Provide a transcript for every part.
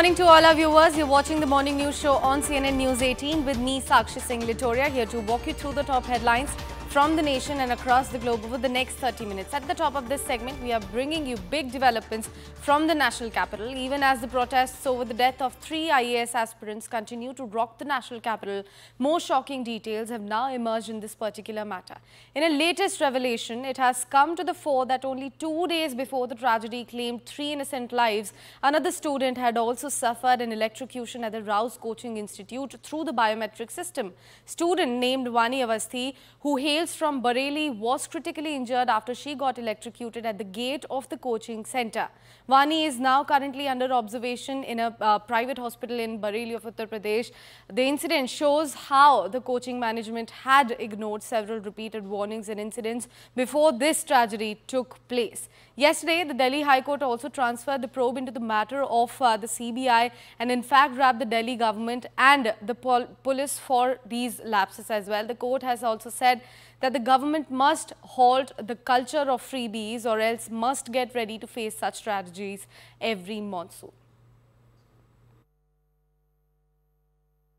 Morning to all our viewers. You're watching the morning news show on CNN News 18 with me, Sakshi Singh Litoria, here to walk you through the top headlines from the nation and across the globe over the next 30 minutes. At the top of this segment, we are bringing you big developments from the national capital, even as the protests over the death of 3 IAS aspirants continue to rock the national capital. More shocking details have now emerged in this particular matter. In a latest revelation, it has come to the fore that only 2 days before the tragedy claimed 3 innocent lives, another student had also suffered an electrocution at the Rouse Coaching Institute through the biometric system. Student named Vani Avasthi, who hails from Bareilly, was critically injured after she got electrocuted at the gate of the coaching center. Vani is now currently under observation in a private hospital in Bareilly of Uttar Pradesh. The incident shows how the coaching management had ignored several repeated warnings and incidents before this tragedy took place. Yesterday, the Delhi High Court also transferred the probe into the matter of the CBI and in fact grabbed the Delhi government and the police for these lapses as well. The court has also said that the government must halt the culture of freebies or else must get ready to face such tragedies every monsoon.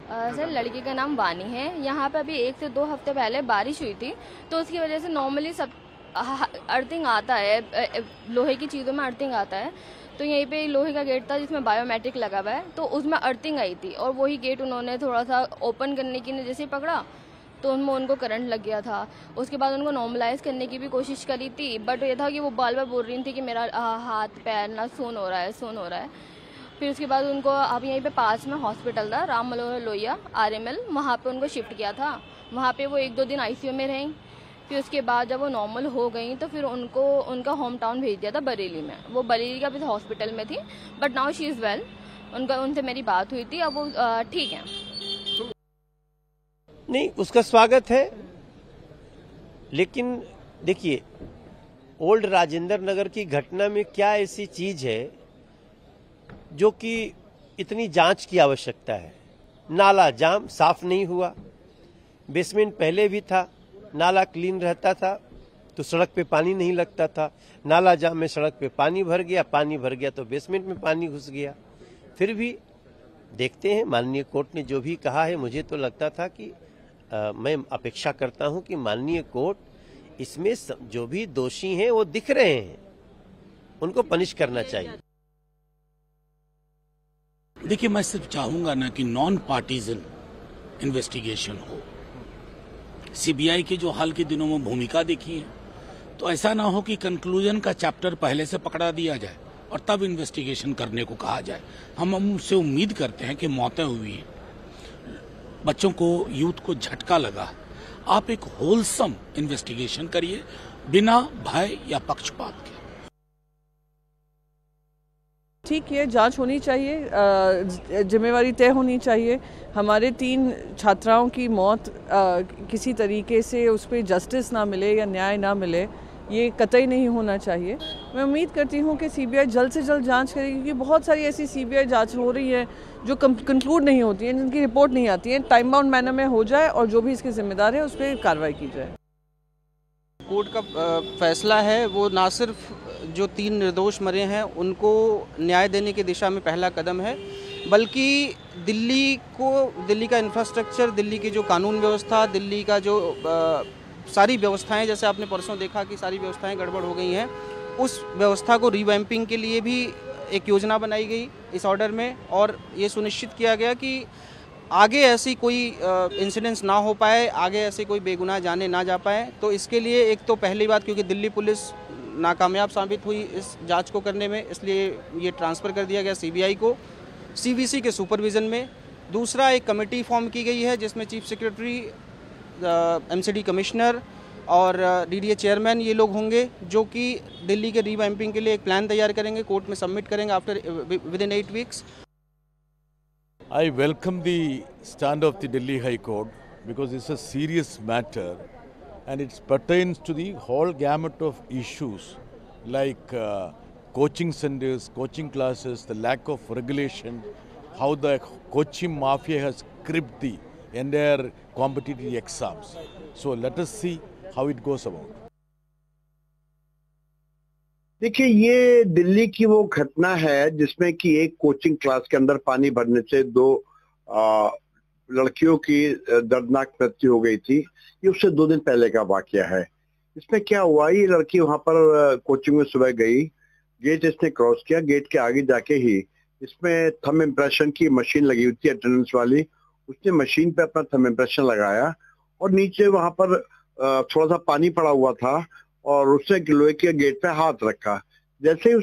Sir, लड़की का नाम वानी है। यहाँ पे अभी 1 से 2 हफ्ते पहले बारिश हुई थी, तो उसकी वजह से नॉर्मली सब अर्थिंग आता है, लोहे की चीज़ों में अर्थिंग आता है। तो यहीं पे लोहे का गेट था जिसमें बायोमेट्रिक लगा हुआ है, तो उसमें अर्थिंग आई थी और वही गेट उन्होंने थोड़ा सा ओपन करने की ने जैसे पकड़ा तो उनमें उनको करंट लग गया था। उसके बाद उनको नॉर्मलाइज करने की भी कोशिश करी थी, बट ये था कि वो बार बार बोल रही थी कि मेरा हाथ पैर ना सुन हो रहा है। फिर उसके बाद उनको अब यहीं पे पास में हॉस्पिटल था राम मनोहर लोहिया RML, वहाँ पे उनको शिफ्ट किया था। वहाँ पे वो 1-2 दिन ICU में रहीं। फिर उसके बाद जब वो नॉर्मल हो गई तो फिर उनको उनका होम टाउन भेज दिया था बरेली में। वो बरेली का भी हॉस्पिटल में थी, but now she is well. उनसे मेरी बात हुई थी, अब वो ठीक है। नहीं, उसका स्वागत है, लेकिन देखिए ओल्ड राजेंद्र नगर की घटना में क्या ऐसी चीज है जो कि इतनी जांच की आवश्यकता है। नाला जाम, साफ नहीं हुआ, बेसमेंट पहले भी था, नाला क्लीन रहता था तो सड़क पे पानी नहीं लगता था। नाला जाम में सड़क पे पानी भर गया तो बेसमेंट में पानी घुस गया। फिर भी देखते हैं, माननीय कोर्ट ने जो भी कहा है, मुझे तो लगता था कि मैं अपेक्षा करता हूं कि माननीय कोर्ट इसमें जो भी दोषी हैं वो दिख रहे हैं, उनको पनिश करना चाहिए। देखिए, मैं सिर्फ चाहूंगा ना कि नॉन पार्टीजन इन्वेस्टिगेशन हो। CBI की जो हाल के दिनों में भूमिका देखी है, तो ऐसा ना हो कि कंक्लूजन का चैप्टर पहले से पकड़ा दिया जाए और तब इन्वेस्टिगेशन करने को कहा जाए। हम उनसे उम्मीद करते हैं कि मौतें हुई हैं, बच्चों को, यूथ को झटका लगा। आप एक होलसम इन्वेस्टिगेशन करिए बिना भय या पक्षपात के। ठीक है, जांच होनी चाहिए, जिम्मेवारी तय होनी चाहिए। हमारे 3 छात्राओं की मौत किसी तरीके से उस पर जस्टिस ना मिले या न्याय ना मिले, ये कतई नहीं होना चाहिए। मैं उम्मीद करती हूँ कि CBI जल्द से जल्द जांच करेगी, क्योंकि बहुत सारी ऐसी CBI जांच हो रही है जो कंक्लूड नहीं होती हैं, जिनकी रिपोर्ट नहीं आती है। टाइम बाउंड मैनर में हो जाए और जो भी इसके जिम्मेदार है उस पर कार्रवाई की जाए। कोर्ट का फैसला है वो ना सिर्फ जो 3 निर्दोष मरे हैं उनको न्याय देने की दिशा में पहला कदम है, बल्कि दिल्ली का इंफ्रास्ट्रक्चर, दिल्ली की जो कानून व्यवस्था, दिल्ली का जो सारी व्यवस्थाएं, जैसे आपने परसों देखा कि सारी व्यवस्थाएं गड़बड़ हो गई हैं, उस व्यवस्था को रीवैम्पिंग के लिए भी एक योजना बनाई गई इस ऑर्डर में, और ये सुनिश्चित किया गया कि आगे ऐसी कोई इंसिडेंट्स ना हो पाए, आगे ऐसे कोई बेगुनाह जाने ना जा पाए। तो इसके लिए एक तो पहली बात, क्योंकि दिल्ली पुलिस नाकामयाब साबित हुई इस जांच को करने में, इसलिए ये ट्रांसफ़र कर दिया गया CBI को CVC के सुपरविज़न में। दूसरा, एक कमेटी फॉर्म की गई है जिसमें चीफ सेक्रेटरी, MCD कमिश्नर और DDA चेयरमैन ये लोग होंगे, जो कि दिल्ली के रीवैम्पिंग के लिए एक प्लान तैयार करेंगे, कोर्ट में सबमिट करेंगे within 8 weeks. I welcome the stand of the Delhi High Court because it's a serious matter and it pertains to the whole gamut of issues like coaching centers, coaching classes, the lack of regulation, how the coaching mafia has cribbed the entire competitive exams. So let us see how it goes about. देखिए, ये दिल्ली की वो घटना है जिसमें कि एक coaching class के अंदर पानी भरने से 2 लड़कियों की दर्दनाक मृत्यु हो गई थी। ये उससे 2 दिन पहले का वाकया है। इसमें क्या हुआ, ये लड़की वहां पर कोचिंग में सुबह गई, गेट इसने क्रॉस किया, गेट के आगे जाके ही इसमें थंब इम्प्रेशन की मशीन लगी हुई थी अटेंडेंस वाली, उसने मशीन पे अपना थंब इम्प्रेशन लगाया और नीचे वहां पर थोड़ा सा पानी पड़ा हुआ था और उसने लोहे के गेट पे हाथ रखा। जैसे ही